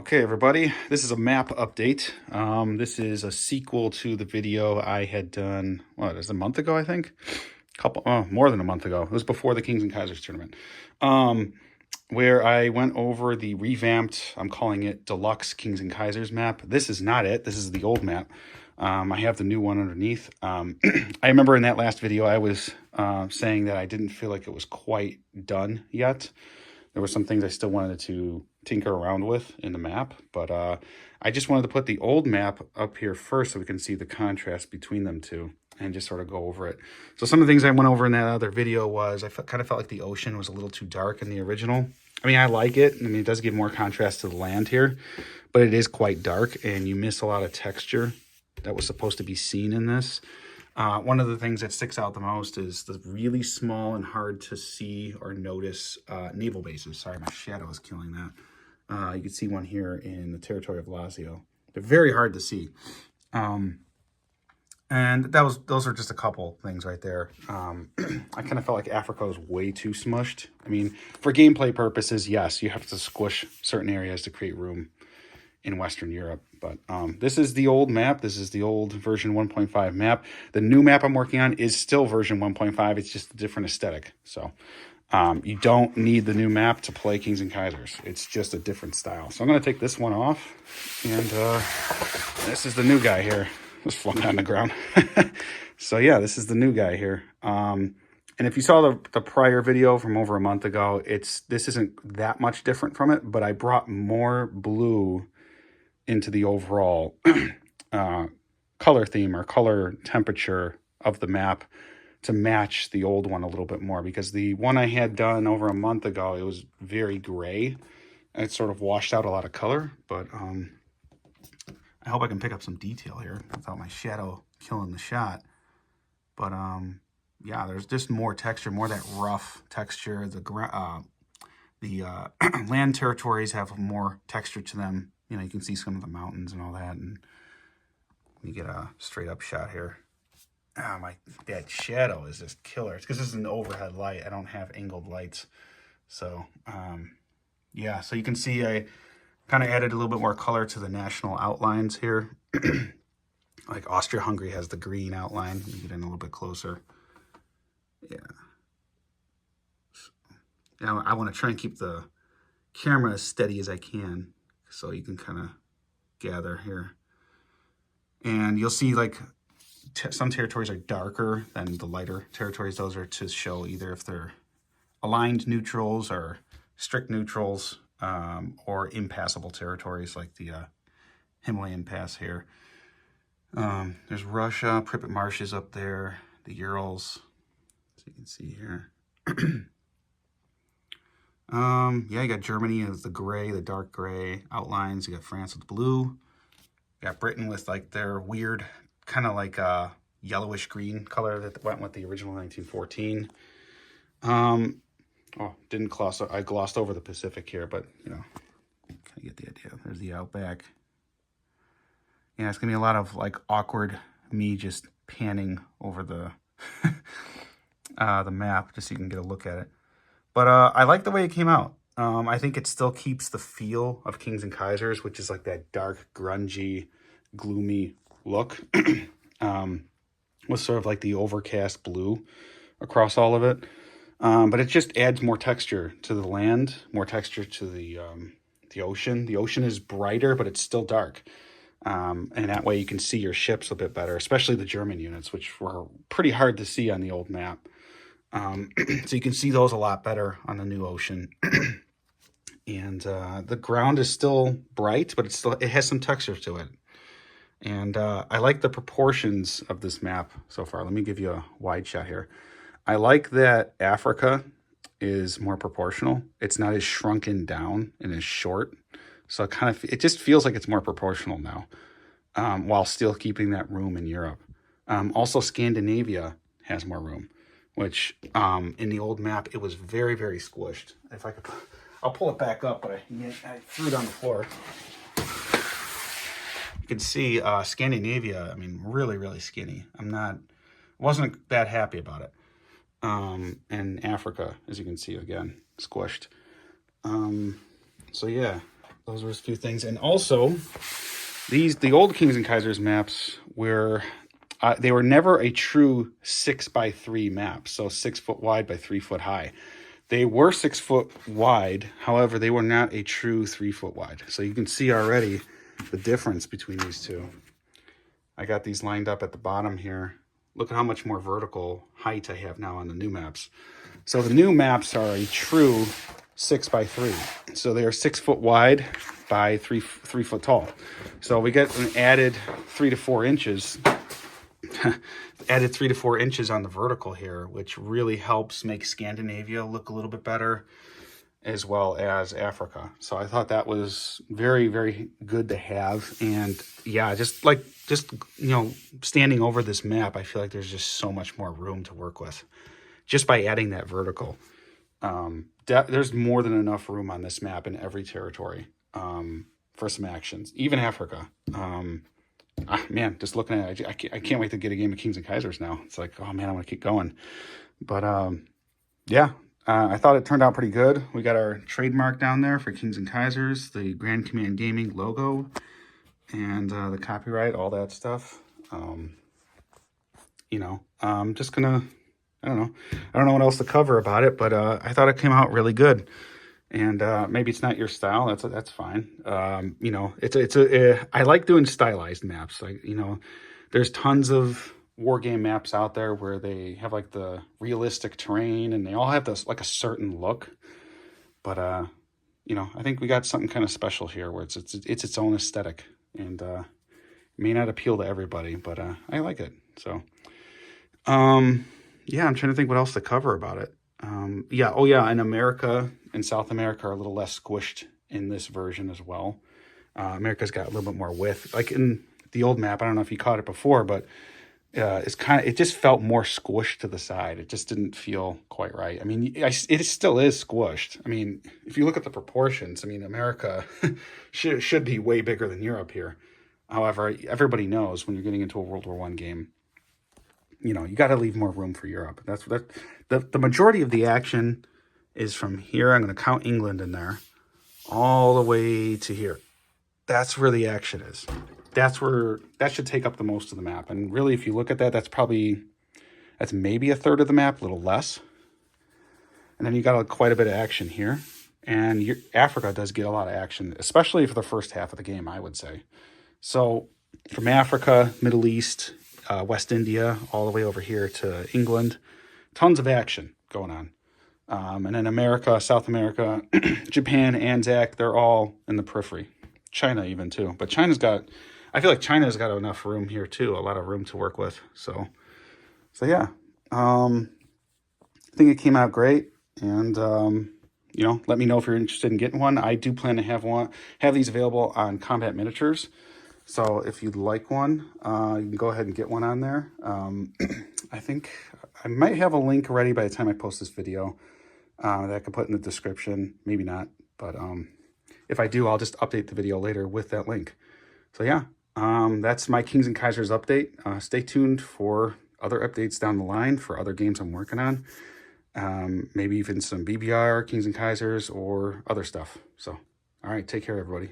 Okay, everybody, this is a map update. This is a sequel to the video I had done, what, it was a month ago, I think? More than a month ago. It was before the Kings and Kaisers tournament, where I went over the revamped, I'm calling it Deluxe Kings and Kaisers map. This is not it. This is the old map. I have the new one underneath. I remember in that last video, I was saying that I didn't feel like it was quite done yet. There were some things I still wanted to tinker around with in the map, but I just wanted to put the old map up here first so we can see the contrast between them two and just sort of go over it. So some of the things I went over in that other video was I kind of felt like the ocean was a little too dark in the original. I mean, I like it. I mean, it does give more contrast to the land here, but it is quite dark and you miss a lot of texture that was supposed to be seen in this. One of the things that sticks out the most is the really small and hard to see or notice naval bases. Sorry, my shadow is killing that. You can see one here in the territory of Lazio. They're very hard to see. And those are just a couple things right there. I kind of felt like Africa was way too smushed. I mean, for gameplay purposes, yes, you have to squish certain areas to create room in Western Europe. But this is the old map. This is the old version 1.5 map. The new map I'm working on is still version 1.5. It's just a different aesthetic. So you don't need the new map to play Kings and Kaisers. It's just a different style. So I'm going to take this one off. And this is the new guy here. Just flung on the ground. So yeah, this is the new guy here. And if you saw the prior video from over a month ago, this isn't that much different from it, but I brought more blue into the overall color theme or color temperature of the map to match the old one a little bit more, because the one I had done over a month ago, it was very gray and it sort of washed out a lot of color. But I hope I can pick up some detail here without my shadow killing the shot. But yeah, there's just more texture, more of that rough texture. The land territories have more texture to them. You know, you can see some of the mountains and all that. And let me get a straight up shot here. That shadow is just killer. It's because this is an overhead light. I don't have angled lights. So, yeah, so you can see I kind of added a little bit more color to the national outlines here. Like Austria-Hungary has the green outline. Let me get in a little bit closer. Yeah. Now I want to try and keep the camera as steady as I can so you can kind of gather here. And you'll see like some territories are darker than the lighter territories. Those are to show either if they're aligned neutrals or strict neutrals, or impassable territories like the Himalayan Pass here. There's Russia, Pripyat Marshes up there, the Urals, as you can see here. Yeah, you got Germany as the gray, the dark gray outlines. You got France with blue. You got Britain with like their weird kind of like yellowish green color that went with the original 1914. Oh, I glossed over the Pacific here, but you know, kind of get the idea. There's the outback. Yeah, it's gonna be a lot of like awkward me just panning over the the map just so you can get a look at it. But I like the way it came out. I think it still keeps the feel of Kings and Kaisers, which is like that dark, grungy, gloomy look. With sort of like the overcast blue across all of it. But it just adds more texture to the land, more texture to the ocean. The ocean is brighter, but it's still dark. And that way you can see your ships a bit better, especially the German units, which were pretty hard to see on the old map. So you can see those a lot better on the new ocean. And the ground is still bright, but it has some texture to it. And I like the proportions of this map so far. Let me give you a wide shot here. I like that Africa is more proportional. It's not as shrunken down and as short. So it just feels like it's more proportional now, while still keeping that room in Europe. Also, Scandinavia has more room, which in the old map, it was very, very squished. If I could, I'll pull it back up, but I threw it on the floor. You can see Scandinavia, I mean, really, really skinny. Wasn't that happy about it. And Africa, as you can see, again, squished. So yeah, those were a few things. And also, the old Kings and Kaisers maps were, they were never a true 6x3 map, so 6 foot wide by 3 foot high. They were 6 foot wide, however, they were not a true 3 foot wide. So you can see already the difference between these two. I got these lined up at the bottom here. Look at how much more vertical height I have now on the new maps. So the new maps are a true 6x3. So they are 6 foot wide by 3 foot tall. So we get an added 3 to 4 inches. Added 3 to 4 inches on the vertical here, which really helps make Scandinavia look a little bit better, as well as Africa. So I thought that was very, very good to have. And yeah, just you know, standing over this map, I feel like there's just so much more room to work with just by adding that vertical. There's more than enough room on this map in every territory for some actions, even Africa. Man, just looking at it, I can't wait to get a game of Kings and Kaisers now. It's like, oh man, I want to keep going. But yeah, I thought it turned out pretty good. We got our trademark down there for Kings and Kaisers, the Grand Command Gaming logo, and the copyright, all that stuff. You know, I'm just gonna, I don't know what else to cover about it, but I thought it came out really good. And maybe it's not your style. That's fine. You know, I like doing stylized maps. Like, you know, there's tons of war game maps out there where they have like the realistic terrain and they all have this like a certain look. But you know, I think we got something kind of special here where it's its own aesthetic, and it may not appeal to everybody, but I like it. So yeah, I'm trying to think what else to cover about it. Yeah, oh yeah, and America and South America are a little less squished in this version as well. America's got a little bit more width. Like in the old map, I don't know if you caught it before, but it just felt more squished to the side. It just didn't feel quite right. I mean, it still is squished. I mean, if you look at the proportions, I mean, America should be way bigger than Europe here. However, everybody knows when you're getting into a World War I game, you know, you got to leave more room for Europe. That's the majority of the action is from here. I'm going to count England in there all the way to here. That's where the action is. That should take up the most of the map. And really, if you look at that, that's maybe a third of the map, a little less. And then you got quite a bit of action here. And Africa does get a lot of action, especially for the first half of the game, I would say. So from Africa, Middle East, West India, all the way over here to England, tons of action going on. And then America, South America, Japan, Anzac, they're all in the periphery. China even too. But I feel like China's got enough room here too, a lot of room to work with. So yeah, I think it came out great. And, you know, let me know if you're interested in getting one. I do plan to have these available on Combat Miniatures. So if you'd like one, you can go ahead and get one on there. I think I might have a link ready by the time I post this video that I can put in the description. Maybe not, but if I do, I'll just update the video later with that link. So yeah, that's my Kings and Kaisers update. Stay tuned for other updates down the line for other games I'm working on. Maybe even some BBR, Kings and Kaisers, or other stuff. So, all right, take care, everybody.